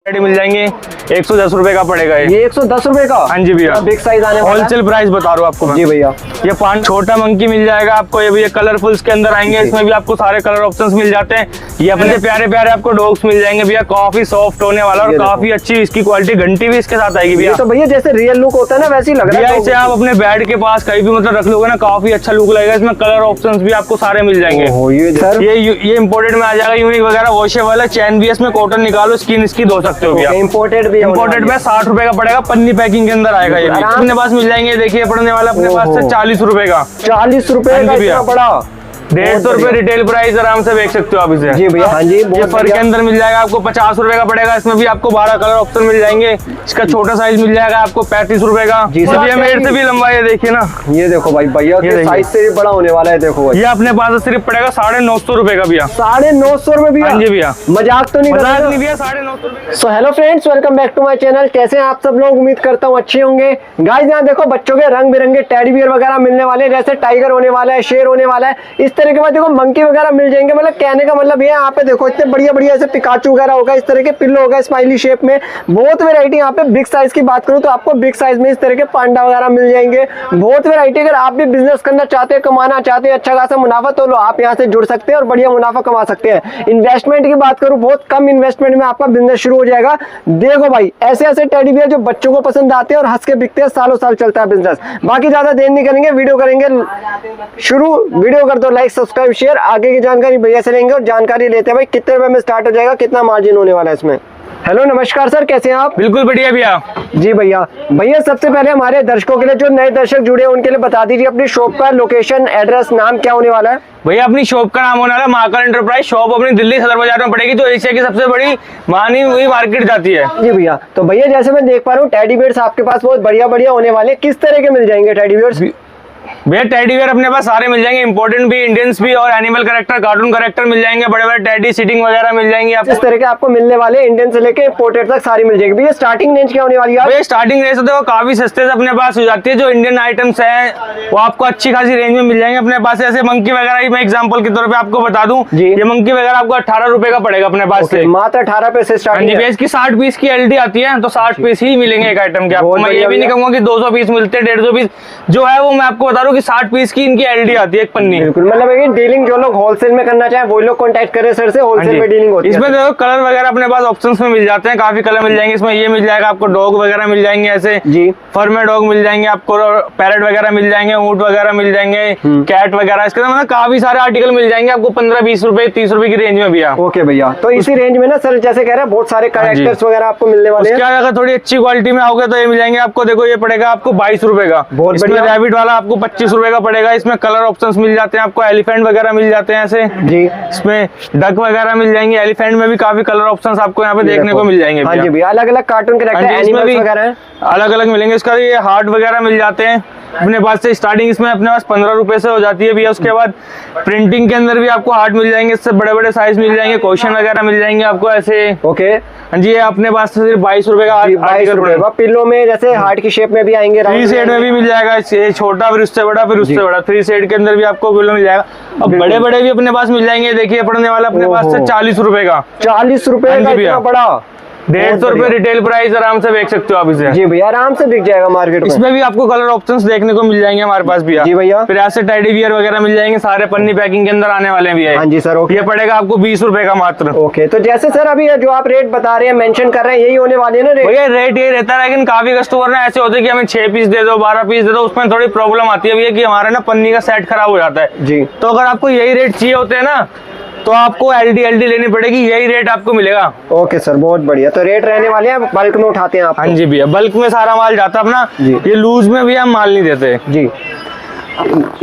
Teddy मिल जाएंगे 110 रुपए का पड़ेगा ये 110 रुपए का। हाँ जी भैया, बिग साइज आने वाला है। होलसेल प्राइस बता रहा हूँ आपको मैं। जी भैया, ये पान छोटा मंकी मिल जाएगा आपको, ये भैया कलरफुल्स के अंदर आएंगे, इसमें भी आपको सारे कलर ऑप्शंस मिल जाते हैं। ये अपने प्यारे प्यारे आपको डॉग्स मिल जाएंगे भैया, काफी सॉफ्ट होने वाला और काफी अच्छी इसकी क्वालिटी, घंटी भी इसके साथ आएगी भैया। तो भैया जैसे रियल लुक होता है ना वैसे ही लग रहा है। इसे आप अपने बेड के पास कहीं भी मतलब रख लोगे ना, काफी अच्छा लुक लगेगा। इसमें कलर ऑप्शंस भी आपको सारे मिल जाएंगे। ये इम्पोर्टेड में आ जाएगा, यूनिक वगैरह वॉशेबल है, चैन भी इसमें कॉटन निकालो, स्किन इसकी धो सकते हो भैया। इम्पोर्टेड भी, इम्पोर्टेड में 60 रुपए का पड़ेगा, पन्नी पैकिंग के अंदर आएगा। ये अपने पास मिल जाएंगे, देखिए पड़ने वाला अपने पास से 40 रुपए का। 40 रुपए का इतना बड़ा, 150 रुपए रिटेल प्राइस, आराम से बेच सकते हो आप इसे। जी भैया, हाँ जी। ये फर के अंदर मिल जाएगा आपको 50 रुपए का पड़ेगा। इसमें भी आपको 12 कलर ऑप्शन मिल जाएंगे। इसका छोटा साइज मिल जाएगा आपको 35 रुपए का। जी सर, ये मेरे से भी लंबा है, देखिए ना। ये देखो भाई, भैया के साइज से भी बड़ा होने वाला है। देखो ये अपने पास सिर्फ पड़ेगा 950 रुपए का भैया। 950 रुपए भैया? हाँ जी भैया, मजाक तो नहीं मजाक नहीं भैया, 950 रुपए। So hello friends, welcome back to my channel. कैसे हैं आप सब लोग? उम्मीद करता हूँ अच्छे होंगे। गाइस यहाँ देखो बच्चों के रंग बिरंगे टेडी बियर वगैरह मिलने वाले हैं, जैसे टाइगर होने वाला है, शेर होने वाला है, इस तरह के बाद देखो मंकी वगैरह मिल जाएंगे। मतलब कहने का मतलब ये है, यहाँ पे देखो इतने बढ़िया बढ़िया ऐसे पिकाचू वगैरह होगा, इस तरह के पिल्लो होगा स्माइली शेप में, बहुत वैरायटी। यहाँ पे बिग साइज की बात करूँ तो आपको बिग साइज में इस तरह के पांडा वगैरह मिल जाएंगे, बहुत वैरायटी। अगर आप भी बिजनेस करना चाहते हैं, कमाना चाहते हैं अच्छा खासा मुनाफा, तो लो आप यहाँ से जुड़ सकते हैं और बढ़िया मुनाफा कमा सकते हैं। इन्वेस्टमेंट की बात करूँ, बहुत कम इन्वेस्टमेंट में आपका बिजनेस शुरू हो जाएगा। देखो भाई, ऐसे ऐसे टेडी बियर जो बच्चों को पसंद आते हैं और हंस के बिकते हैं, सालों साल चलता है बिजनेस। बाकी ज्यादा देर नहीं करेंगे, वीडियो करेंगे शुरू। वीडियो कर दो लाइक, सब्सक्राइब, शेयर। आगे की जानकारी भैया से लेंगे और जानकारी लेते हैं भाई कितने रुपए में स्टार्ट हो जाएगा, कितना मार्जिन होने वाला है इसमें। हेलो नमस्कार सर, कैसे हैं आप? बिल्कुल बढ़िया भैया। जी भैया, सबसे पहले हमारे दर्शकों के लिए, जो नए दर्शक जुड़े हैं उनके लिए बता दीजिए अपनी शॉप का लोकेशन, एड्रेस, नाम क्या होने वाला है? भैया अपनी शॉप का नाम होने वाला है महाकाल एंटरप्राइज। शॉप अपनी दिल्ली सदर बाजार में पड़ेगी, जो एशिया की सबसे बड़ी मानी हुई मार्केट जाती है। जी भैया, तो भैया जैसे मैं देख पा रहा हूँ टेडी बियर्स आपके पास बहुत बढ़िया बढ़िया होने वाले, किस तरह के मिल जाएंगे टेडी बियर्स? भैया टेडी बियर अपने पास सारे मिल जाएंगे, इंपोर्टेंट भी, इंडियंस भी, और एनिमल कैरेक्टर, कार्टून कैरेक्टर मिल जाएंगे, बड़े बड़े टेडी सीटिंग वगैरह मिल जाएंगे आपको। इस तरह के आपको मिलने वाले, इंडियन से लेके इंपोर्टेड तक सारी मिल जाएगी। भैया स्टार्टिंग रेंज क्या होने वाली है? भैया स्टार्टिंग रेंज तो काफी सस्ते से अपने पास हो जाती है। जो इंडियन आइटम्स है वो आपको अच्छी खासी रेंज में मिल जाएंगे अपने पास। ऐसे मंकी वगैरह मैं एग्जाम्पल के तौर पर आपको बता दूं, ये मंकी वगैरह आपको 18 रुपए का पड़ेगा अपने पास से, मात्र 18 रुपए से स्टार्टिंग है। इसकी 60 पीस की एलडी आती है, तो 60 पीस ही मिलेंगे एक आइटम के आपको। मैं ये भी नहीं कहूंगा कि 200 पीस मिलते हैं, 150 पीस जो है वो मैं आपको बता रहा हूँ कि 60 पीस की इनकी एलडी आती है एक पन्नी। बिल्कुल, मतलब डीलिंग जो लोग होलसेल में करना चाहे वो लोग कांटेक्ट करें सर से, होलसेल में डीलिंग होती है। इसमें देखो कलर वगैरह अपने पास ऑप्शंस में मिल जाते हैं, काफी कलर मिल जाएंगे इसमें। ये मिल जाएगा आपको, डॉग वगैरह मिल जाएंगे ऐसे जी, फर में डॉग मिल जाएंगे आपको, पैरेट वगैरह मिल जाएंगे, ऊंट वगैरह मिल जाएंगे, कैट वगैरह, इसके मतलब काफी सारे आर्टिकल मिल जाएंगे आपको 15-20 रुपए 30 रुपए की रेंज में भैया। ओके भैया, तो इसी रेंज में ना सर जैसे कह रहे हैं बहुत सारे कैरेक्टर्स वगैरह आपको मिलने वाले हैं। क्या अगर थोड़ी अच्छी क्वालिटी में आओगे तो ये मिल जाएंगे आपको। देखो ये पड़ेगा आपको 22 रुपए का, बहुत बढ़िया। रैबिट वाला आपको 25 रुपए का पड़ेगा। इसमें कलर ऑप्शंस मिल जाते हैं आपको, एलिफेंट वगैरह मिल जाते हैं ऐसे जी, इसमें डक वगैरह मिल जाएंगे। एलिफेंट में भी काफी कलर ऑप्शंस आपको यहाँ पे देखने को मिल जाएंगे। हाँ जी भैया, अलग अलग कार्टून कैरेक्टर, एनिमल्स वगैरह अलग अलग मिलेंगे। इसका ये हार्ट वगैरह मिल जाते हैं अपने पास से। स्टार्टिंग इसमें अपने पास 15 रुपए से हो जाती है भैया। उसके बाद प्रिंटिंग के अंदर भी आपको हार्ट मिल जाएंगे, इससे बड़े बड़े साइज मिल जाएंगे, क्वेश्चन वगैरह मिल जाएंगे आपको ऐसे। ओके, हाँ जी, ये अपने पास से सिर्फ 22 रुपए का 22 रुपए का। पिल्लो में जैसे हार्ट की शेप में भी आएंगे, 3 सेट में भी मिल जाएगा, छोटा फिर उससे बड़ा फिर उससे बड़ा। 3 सेट के अंदर भी आपको पिल्लो मिल जाएगा। अब बड़े बड़े भी अपने पास मिल जाएंगे। देखिए पड़ने वाला अपने पास से 40 रुपए का। 40 रुपए का इतना बड़ा, 150 रुपए रिटेल प्राइस, आराम से बेच सकते हो आप इसे। जी भैया, आराम से बिक जाएगा मार्केट में। इसमें भी आपको कलर ऑप्शंस देखने को मिल जाएंगे हमारे पास भैया। जी भैया, फिर ऐसे टेडी बियर वगैरह मिल जाएंगे, सारे पन्नी पैकिंग के अंदर आने वाले भी है। हाँ जी सर, ओके। ये पड़ेगा आपको 20 रुपए का मात्र। ओके, तो जैसे सर अभी जो आप रेट बता रहे हैं, मेंशन कर रहे हैं, यही होने वाले है ना रेट? भैया रेट ये रहता है, लेकिन काफी कस्टमर ना ऐसे होते हैं कि हमें 6 पीस दे दो, 12 पीस दे दो, उसमें थोड़ी प्रॉब्लम आती है भैया कि हमारा ना पन्नी का सेट खराब हो जाता है जी। तो अगर आपको यही रेट चाहिए होते हैं ना, तो आपको एलडी लेनी पड़ेगी, यही रेट आपको मिलेगा। ओके सर, बहुत बढ़िया। तो रेट रहने वाले हैं, बल्क में उठाते हैं आप? हाँ जी भैया, बल्क में सारा माल जाता है अपना, ये लूज में भी हम माल नहीं देते जी।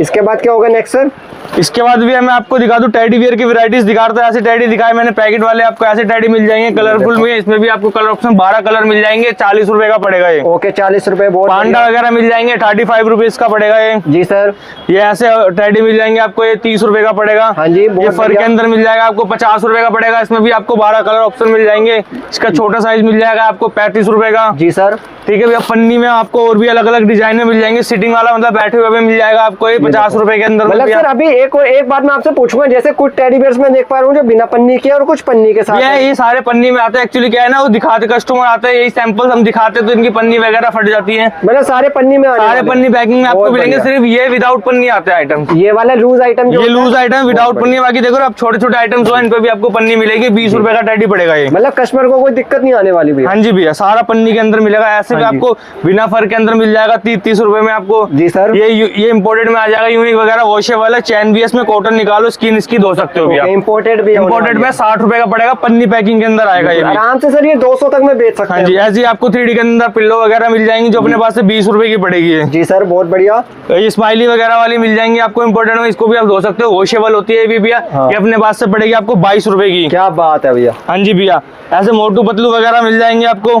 इसके बाद क्या होगा नेक्स्ट सर? इसके बाद भी मैं आपको दिखा दूं, टेडी बियर की वैरायटीज दिखाता है। ऐसे टेडी दिखाए मैंने पैकेट वाले, आपको ऐसे टेडी मिल जाएंगे कलरफुल में। इसमें भी आपको कलर ऑप्शन 12 कलर मिल जाएंगे, 40 रुपए का पड़ेगा ये। ओके, 40 रुपए। पांडा वगैरह मिल जाएंगे, 35 रुपीज का पड़ेगा ये। जी सर। ये ऐसे टेडी मिल जाएंगे आपको, ये 30 रुपए का पड़ेगा। हाँ जी। ये फर के अंदर मिल जाएगा आपको 50 रुपए का पड़ेगा। इसमें भी आपको 12 कलर ऑप्शन मिल जाएंगे। इसका छोटा साइज मिल जाएगा आपको 35 रुपए का। जी सर। ठीक है भैया, पन्नी में आपको और भी अलग अलग डिजाइन में मिल जाएंगे। सिटिंग वाला मतलब बैठे हुए भी मिल जाएगा जाएगा आपको ये 50 रुपए के अंदर में मतलब भैया। सर अभी एक बात मैं आपसे पूछूंगा, जैसे कुछ टेडी बियर्स में देख पा रहा हूँ जो बिना पन्नी के और कुछ पन्नी के साथ ये सारे पन्नी में आते हैं। एक्चुअली क्या है ना, वो दिखाते कस्टमर आते हैं, यही सैंपल हम दिखाते हैं तो इनकी पन्नी वगैरह फट जाती है। मतलब सारे पन्नी में आने सारे वाले पन्नी पैकिंग में आपको बहुत मिलेंगे, बढ़िया। सिर्फ ये विदाउट पन्नी आते हैं आइटम। ये वाला लूज आइटम जो ये होता है, लूज आइटम विदाउट बहुत पन्नी, बाकी देखो आप छोटे छोटे आइटम्स हो इन पे भी आपको पन्नी मिलेगी। 20 रुपए का टेडी पड़ेगा ये। मतलब कस्टमर को कोई दिक्कत नहीं आने वाली भैया। हाँ जी भैया, सारा पन्नी के अंदर मिलेगा। ऐसे भी हाँ जी। आपको बिना फर के अंदर मिल जाएगा 30 रुपए में आपको। जी सर। ये इंपोर्टेड में आ जाएगा, यूनिक वगैरह वॉशेबल है। चैन भी है इसमें, कॉटन निकालो स्किन इसकी धो सकते हो भैया। इम्पोर्टेड भी होने इंपोर्टेड वाली में है। 60 रुपए का पड़ेगा, पन्नी पैकिंग के अंदर आएगा ये भी। आराम से सर ये 200 तक में बेच सकते हाँ हैं। जी, ऐसी आपको 3D के अंदर पिल्लो वगैरह मिल जाएंगी जो अपने पास से 20 रुपए की पड़ेगी ये। जी सर बहुत बढ़िया। ये स्माइली वगैरह वाली मिल जाएंगी आपको इंपोर्टेड में, इसको भी आप धो सकते हो, वॉशेबल होती है ये भी भैया। हाँ। ये अपने पास से पड़ेगी आपको 22 रुपए की। क्या बात है भैया। हाँ जी भैया, ऐसे मोटू पतलू वगैरह मिल जाएंगे आपको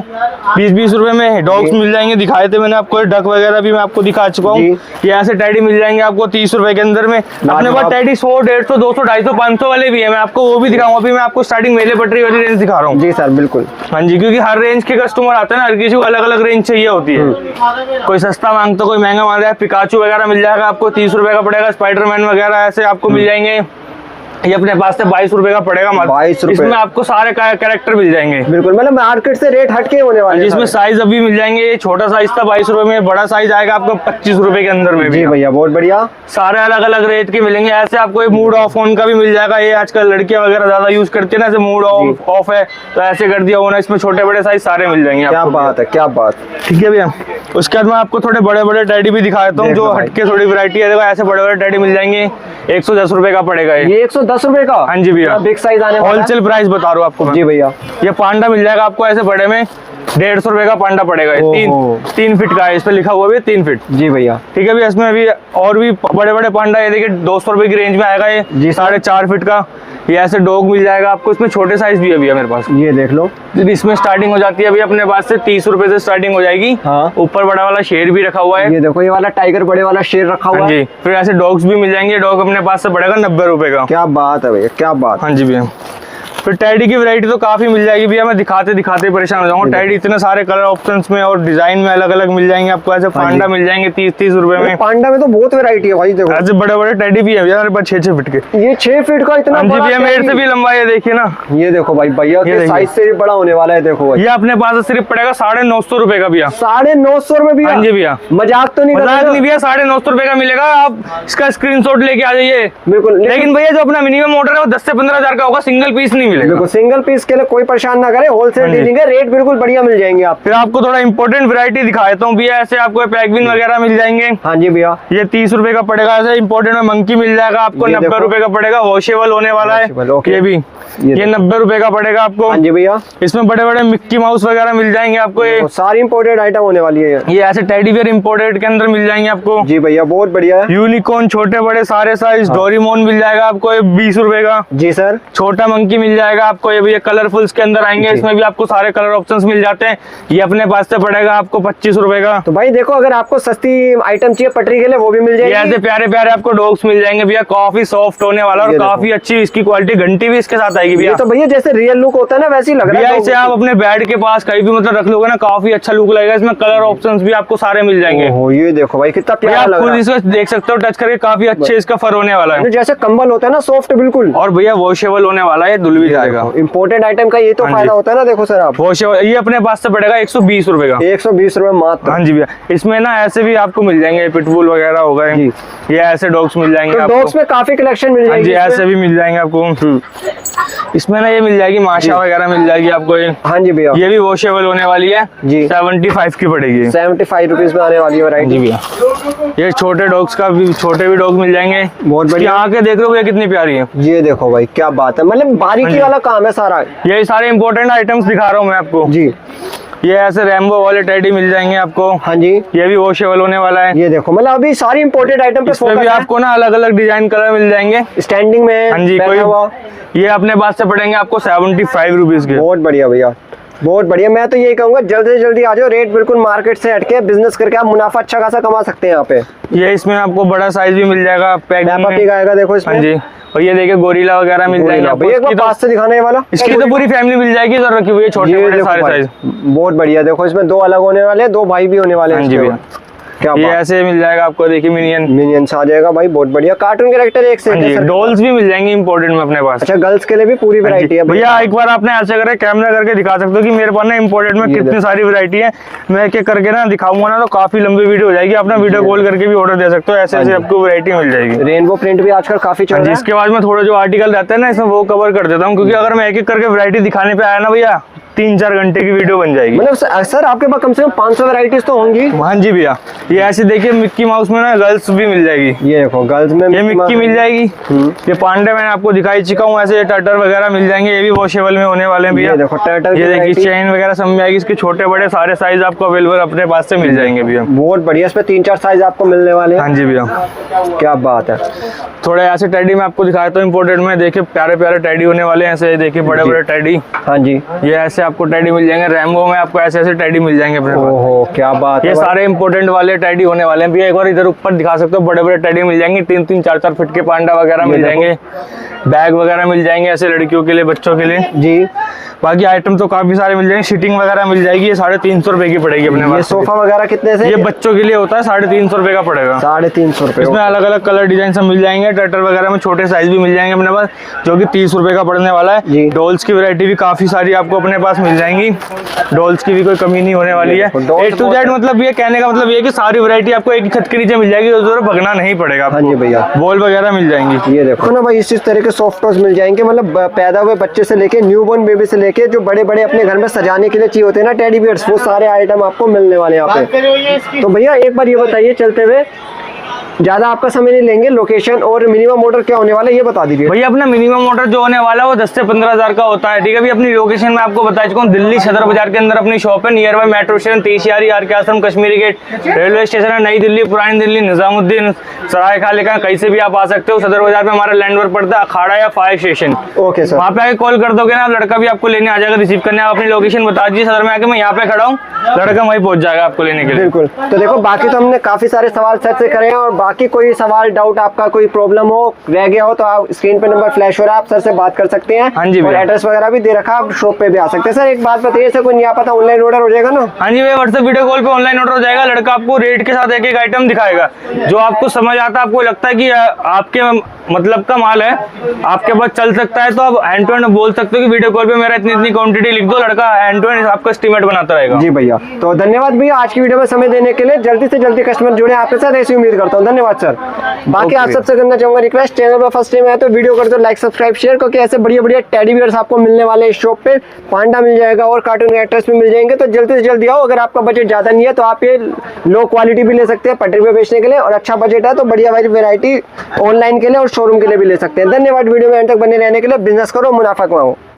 20-20 रुपए में। डॉग्स मिल जाएंगे, दिखाए थे मैंने आपको, डक वगैरह भी मैं आपको दिखा चुका हूँ। ये ऐसे टेडी मिल जाएंगे आपको 30 रुपए के अंदर में। अपने पास टेडी 100, 150, 200, 250, 500 वाले भी है, मैं आपको वो भी दिखाऊंगा। अभी मैं आपको स्टार्टिंग मेले पटरी वाली रेंज दिखा रहा हूँ। जी सर बिल्कुल। हाँ जी, क्योंकि हर रेंज के कस्टमर आते हैं ना, हर किसी को अलग अलग रेंज चाहिए होती है। कोई सस्ता मांगता, कोई महंगा मांग रहा है। पिकाचू वगैरह मिल जाएगा आपको 30 रुपए का पड़ेगा। स्पाइडरमैन वगैरह ऐसे आपको मिल जाएंगे। ये अपने पास से 22 रुपए का पड़ेगा। 22 रुपए। इसमें आपको सारे कैरेक्टर मिल जाएंगे बिल्कुल, मतलब मार्केट से रेट हटके होने वाले हैं जिसमें सारे। साइज अभी मिल जाएंगे। ये छोटा साइज था 22 रुपए में, बड़ा साइज आएगा आपको 25 रुपए के अंदर में भी। जी भैया बहुत बढ़िया। सारे अलग अलग रेट के मिलेंगे। ऐसे आपको मूड ऑफ फोन का भी मिल जाएगा। ये आजकल लड़कियां वगैरह ज्यादा यूज करती है ना, ऐसे मूड ऑफ है तो ऐसे कर दिया होना। इसमें छोटे बड़े साइज सारे मिल जाएंगे क्या आपको। बात है, क्या बात। ठीक है भैया, उसके बाद मैं आपको थोड़े बड़े बड़े टेडी भी दिखा देता हूँ जो हटके थोड़ी वैरायटी है। देखो ऐसे बड़े बड़े टेडी मिल जाएंगे, 110 रुपए का पड़ेगा ये। 110 रुपए का। हाँ जी भैया, बिग साइज आने वाला है। होलसेल प्राइस बता रहा हूँ आपको मैं। जी भैया। ये पांडा मिल जाएगा आपको ऐसे बड़े में, 150 रुपए का पांडा पड़ेगा। ये ओहो। 3 फीट का है, इस पे लिखा हुआ है 3 फीट। जी भैया। ठीक है भैया, इसमें अभी और भी बड़े बड़े पांडा, ये देखिए 200 रुपए की रेंज में आएगा ये। जी सर। 4.5 फीट का ये ऐसे डॉग मिल जाएगा आपको। इसमें छोटे साइज भी है भैया मेरे पास। ये देख लो। इसमें स्टार्टिंग हो जाती है अभी अपने पास से 30 रुपए से स्टार्टिंग हो जाएगी। हाँ। ऊपर बड़ा वाला शेर भी रखा हुआ है। ये देखो, ये वाला टाइगर बड़े वाला शेर रखा हुआ हाँ है। जी, फिर ऐसे डॉग्स भी मिल जाएंगे। डॉग अपने पास से पड़ेगा 90 रुपए का। क्या बात है भैया, क्या बात। हाँ जी भैया, फिर टेडी की वैरायटी तो काफी मिल जाएगी भैया। मैं दिखाते दिखाते परेशान हो जाऊंगा। टेडी इतने सारे कलर ऑप्शंस में और डिजाइन में अलग अलग मिल जाएंगे आपको। ऐसे पांडा मिल जाएंगे 30-30 रुपए में। पांडा में तो बहुत वैरायटी है भाई। देखो ऐसे बड़े बड़े टेडी भी है भैया मेरे पास 6-6 फीट के। ये 6 फीट का इतना हाँ जी बड़ा भैया, मेरे टेडी। से भी लंबा है, देखिए ना। ये देखो भाई, भैया के देखिए। साइज से भी बड़ा होने वाला है। देखो भाई, ये अपने पास से सिर्फ पड़ेगा 950 रुपए का भैया। 950 रुपए भैया। हाँ जी भैया, मजाक तो नहीं कर मजाक रहे नहीं भैया, 950 रुपए का मिलेगा। आप इसका स्क्रीनशॉट लेके आ जाइए। बिल्कुल। लेकिन भैया जो अपना मिनिमम ऑर्डर है वो 10 से 15 हजार का होगा, सिंगल पीस नहीं मिलेगा। देखो सिंगल पीस के लिए कोई परेशान ना करे, होलसेल हाँ जी। डीलिंग है, रेट बिल्कुल बढ़िया मिल जाएंगे आप। फिर आपको थोड़ा इंपॉर्टेंट वैरायटी दिखा देता हूँ भैया। ऐसे आपको पैगविन वगैरह मिल जाएंगे। हाँ जी भैया। ये 30 रुपए का पड़ेगा। ऐसे इंपोर्टेड में मंकी मिल जाएगा आपको, ये 90 देखो। रुपए का पड़ेगा। वॉशेबल होने वाला Washable, है okay। ये भी। ये देखो। 90 रुपए का पड़ेगा आपको। हाँ जी भैया। इसमें बड़े बड़े मिक्की माउस वगैरह मिल जाएंगे आपको। ये सारी इंपोर्टेड आइटम होने वाली है ये ऐसे टेडी बियर इंपोर्टेड के अंदर मिल जाएंगे आपको। जी भैया, बहुत बढ़िया है। यूनिकॉर्न छोटे बड़े सारे साइज। डोरीमोन मिल जाएगा आपको ये 20 रुपए का। जी सर। छोटा मंकी मिल जाएगा आपको। ये भैया कलरफुल्स के अंदर आएंगे, इसमें भी आपको सारे कलर ऑप्शंस मिल जाते हैं। ये अपने पास से पड़ेगा आपको 25 रुपए का। तो भाई देखो, अगर आपको सस्ती आइटम चाहिए पटरी के लिए वो भी मिल ये जाएगी। ऐसे प्यारे प्यारे आपको डॉग्स मिल जाएंगे भैया। काफी सॉफ्ट होने वाला और ये देखो। काफी अच्छी इसकी क्वालिटी। घंटी भी इसके साथ आएगी भैया। ये तो भैया जैसे रियल लुक होता है ना वैसे ही लग रहा भैया है। इसे आप अपने बेड के पास कहीं भी मतलब रख लोगे ना, काफी अच्छा लुक लगेगा। इसमें कलर ऑप्शंस भी आपको सारे मिल जाएंगे। ओहो, ये देखो भाई कितना भैया प्यारा आप लग खुद रहा है। इसको देख सकते हो, टच करके काफी अच्छे इसका फर होने वाला है। तो जैसे कंबल होता है ना, सॉफ्ट बिल्कुल। और भैया वॉशेबल होने वाला है, धुल भी जाएगा। इम्पोर्टेड आइटम का ये तो हाँ जी। फायदा होता है ना। देखो सर आप, वॉशेबल ये अपने पास से पड़ेगा 120 रुपए का। 120 रुपए मात्र। हाँ जी भैया, इसमें ना ऐसे भी आपको मिल जाएंगे, पिटबुल वगैरह हो गए। जी। ये ऐसे डॉग्स मिल जाएंगे तो आपको। डॉग्स में काफी कलेक्शन मिल हाँ जाएगी जी, इसमें। ऐसे भी मिल जाएंगे आपको। इसमें ना ये मिल जाएगी माशा वगैरह मिल जाएगी आपको। ये हाँ जी भैया। ये भी वॉशेबल होने वाली है जी। 75 की पड़ेगी। 75 रुपीज में आने वाली है हाँ वैरायटी। जी भैया, ये छोटे डॉग्स का भी, छोटे भी डॉग मिल जाएंगे। बहुत बढ़िया। यहाँ के देख लो भैया कितनी प्यारी है। ये देखो भाई, क्या बात है, मतलब बारीकी वाला काम है सारा। ये सारे इंपॉर्टेंट आइटम्स दिखा रहा हूँ मैं आपको। जी। ये ऐसे रेम्बो वाले टेडी मिल जाएंगे आपको। हाँ जी। ये भी वॉशेबल होने वाला है। ये देखो, मतलब अभी सारी इंपोर्टेड आइटम पे इसमें भी फोकस है। आपको ना अलग अलग डिजाइन कलर मिल जाएंगे। स्टैंडिंग में हाँ जी, बैठा कोई हुआ। ये अपने पास से पड़ेंगे आपको 75 रुपीज के। बहुत बढ़िया भैया, बहुत बढ़िया। मैं तो यही कहूंगा जल्द से जल्दी आ जाओ, रेट बिल्कुल मार्केट से हटके बिजनेस करके आप मुनाफा अच्छा खासा कमा सकते हैं यहाँ पे। ये इसमें आपको बड़ा साइज भी मिल जाएगा पैक मैपा में। पिग आएगा देखो इसमें। हाँ जी, और ये देखिए गोरिल्ला वगैरह मिल जाएंगे आपको। भैया एक बार इसकी पास से दिखाने ये वाला। इसकी तो पूरी फैमिली मिल जाएगी इधर रखी हुई है, छोटे ये बड़े देखो सारे भाई, साइज। बहुत बढ़िया। देखो इसमें 2 अलग होने वाले हैं, 2 भाई भी होने वाले हैं हाँ जी इसके भैया, बाद। क्या ये बात। ऐसे मिल जाएगा आपको, देखिए मिनियन। मिनियंस आ जाएगा भाई, बहुत बढ़िया। कार्टून कैरेक्टर एक से एक है सर। डॉल्स भी मिल जाएंगे इम्पोर्टेड में अपने पास। अच्छा, गर्ल्स के लिए भी पूरी वैरायटी है भैया एक बार आपने ऐसे करके कैमरा करके दिखा सकते हो कि मेरे पास ना इम्पोर्टेड में कितनी सारी वैरायटी है। मैं एक एक करके ना दिखाऊंगा ना तो काफी लंबी वीडियो हो जाएगी। अपना वीडियो कॉल करके भी ऑर्डर दे सकते हो, ऐसे ऐसे आपको वैरायटी मिल जाएगी। रेनबो प्रिंट भी आजकल काफी चल रहा है। इसके बाद में थोड़ा जो आर्टिकल रहता है ना इसमें वो कवर कर देता हूँ, क्योंकि अगर मैं एक एक करके वैरायटी दिखाने पे आया ना भैया 3-4 घंटे की वीडियो बन जाएगी। मतलब सर आपके पास कम से कम 500 वैरायटीज तो होंगी। हाँ जी भैया, ये ऐसे देखिए मिक्की माउस में ना गर्ल्स भी मिल जाएगी। ये देखो गर्ल्स में ये मिक्की मिल जाएगी। ये पांडे मैंने आपको दिखाई चुका हूँ, ऐसे टर्टर वगैरह मिल जाएंगे, ये भी वॉशेबल में होने वाले हैं भैया। ये देखो टर्टल, ये देखिए चेन वगैरह सब मिल आएगी, इसके छोटे बड़े सारे साइज आपको अवेलेबल अपने पास से मिल जाएंगे भैया। बहुत बढ़िया, इसमें 3-4 साइज आपको मिलने वाले हैं। हाँ जी भैया, क्या बात है। थोड़े ऐसे टेडी में आपको दिखाता हूँ इम्पोर्टेड में। देखिए प्यारे प्यारे टेडी होने वाले हैं, ऐसे देखिए बड़े बड़े टेडी। हाँ जी, ये ऐसे आपको टेडी मिल जाएंगे। रैम्बो में आपको ऐसे ऐसे टेडी मिल जाएंगे अपने पास। ओहो क्या बात है। ये सारे इम्पोर्टेंट वाले टेडी होने वाले हैं भैया। एक बार इधर ऊपर दिखा सकते हो, बड़े बड़े टेडी मिल जाएंगे, 3-3, 4-4 फीट के पांडा वगैरह मिल जाएंगे। बैग वगैरह मिल जाएंगे ऐसे लड़कियों के लिए, बच्चों के लिए जी। बाकी आइटम तो काफी सारे मिल जाएंगे। सीटिंग वगैरह मिल जाएगी, ये 350 रुपए की पड़ेगी अपने ये पास। सोफा वगैरह कितने से? ये बच्चों के लिए होता है, 350 रुपए का पड़ेगा। 350 रुपए। इसमें अलग अलग कलर डिजाइन सब मिल जाएंगे। टर्टल वगैरह में छोटे साइज भी मिल जाएंगे अपने पास, जो कि 30 रुपए का पड़ने वाला है। डॉल्स की वैरायटी भी काफी सारी आपको अपने पास मिल जाएंगी। डॉल्स की भी कोई कमी नहीं होने वाली है। A to Z मतलब ये कहने का मतलब ये कि सारी वैरायटी आपको एक ही छत के नीचे मिल जाएगी, उधर भगना नहीं पड़ेगा। हाँ जी भैया, बॉल वगैरह मिल जाएंगी। ये देखो ना भाई, इस तरह के सॉफ्ट टॉयज मिल जाएंगे। मतलब पैदा हुए बच्चे से लेके न्यूबॉर्न बेबी से लेके जो बड़े बड़े अपने घर में सजाने के लिए चाहिए होते हैं ना टेडी बियर्स, वो सारे आइटम आपको मिलने वाले हैं यहाँ पे। तो भैया एक बार ये बताइए चलते हुए, ज्यादा आपका समय नहीं लेंगे, लोकेशन और मिनिमम ऑर्डर क्या होने वाला है ये बता दीजिए। भैया अपना मिनिमम ऑर्डर जो होने वाला है वो 10 से 15 हजार का होता है। ठीक है, अभी अपनी लोकेशन में आपको बता चुका हूँ, दिल्ली सदर बाजार के अंदर अपनी शॉप है। नियर बाय मेट्रो स्टेशन, तेशियारी, R K. Ashram, Kashmiri gate, railway station है नई दिल्ली, पुरानी दिल्ली, निजामुद्दीन, सराय खाली का, कहीं से भी आप आ सकते हो। सदर बाजार में हमारा लैंड वर्क पड़ता है, अखाड़ा या फायर स्टेशन। ओके सर, वहाँ पे आके कॉल कर दोगे ना, लड़का भी आपको लेने आ जाएगा, रिसीव करने। आप अपनी लोकेशन बता दीजिए सदर में आके, मैं यहाँ पे खड़ा हूँ, लड़का वहीं पहुंच जाएगा आपको लेने के लिए। बिल्कुल। तो देखो बाकी तो हमने काफी सारे सवाल सर से करे हैं, और बाकी कोई सवाल डाउट आपका कोई प्रॉब्लम हो रह गया हो तो आप स्क्रीन पे नंबर फ्लैश हो रहा है, आप सर से बात कर सकते हैं। हाँ जी, और एड्रेस वगैरह भी दे रखा, आप शॉप पे भी आ सकते हैं। सर एक बात बताइए, सर कोई नहीं आ पाता ऑनलाइन ऑर्डर हो जाएगा ना? हाँ जी भैया, व्हाट्सएप वीडियो कॉल पे ऑनलाइन ऑर्डर हो जाएगा। लड़का आपको रेट के साथ एक एक आइटम दिखाएगा, जो आपको समझ आता है, आपको लगता है कि आपके मतलब का माल है, आपके पास चल सकता है, तो आप हैंड टू हैंड बोल सकते हो कि वीडियो कॉल पे मेरा इतनी इतनी क्वांटिटी लिख दो। लड़का हैंड टू हैंड आपका एस्टीमेट बनाता रहेगा। जी भैया, तो धन्यवाद भैया आज की वीडियो में समय देने के लिए। जल्दी से जल्दी कस्टमर जुड़े आपके साथ, ऐसी उम्मीद करता हूँ। धन्यवाद सर। बाकी आप सबसे करना चाहूंगा रिक्वेस्ट, चैनल पर फर्स्ट टाइम आए तो वीडियो कर दो लाइक, सब्सक्राइब, शेयर, क्योंकि ऐसे बढ़िया बढ़िया टेडी बियर्स आपको मिलने वाले हैं। इस शॉप पे पांडा मिल जाएगा और कार्टून कैरेक्टर्स भी मिल जाएंगे। तो जल्दी से जल्दी आओ। अगर आपका बजट ज्यादा नहीं है तो आप ये लो क्वालिटी भी ले सकते हैं पटरी पे बेचने के लिए, और अच्छा बजट है तो बढ़िया वैरायटी ऑनलाइन के लिए और शोरूम के लिए भी ले सकते हैं। धन्यवाद वीडियो में एंड तक बने रहने के लिए। बिजनेस करो, मुनाफा कमाओ।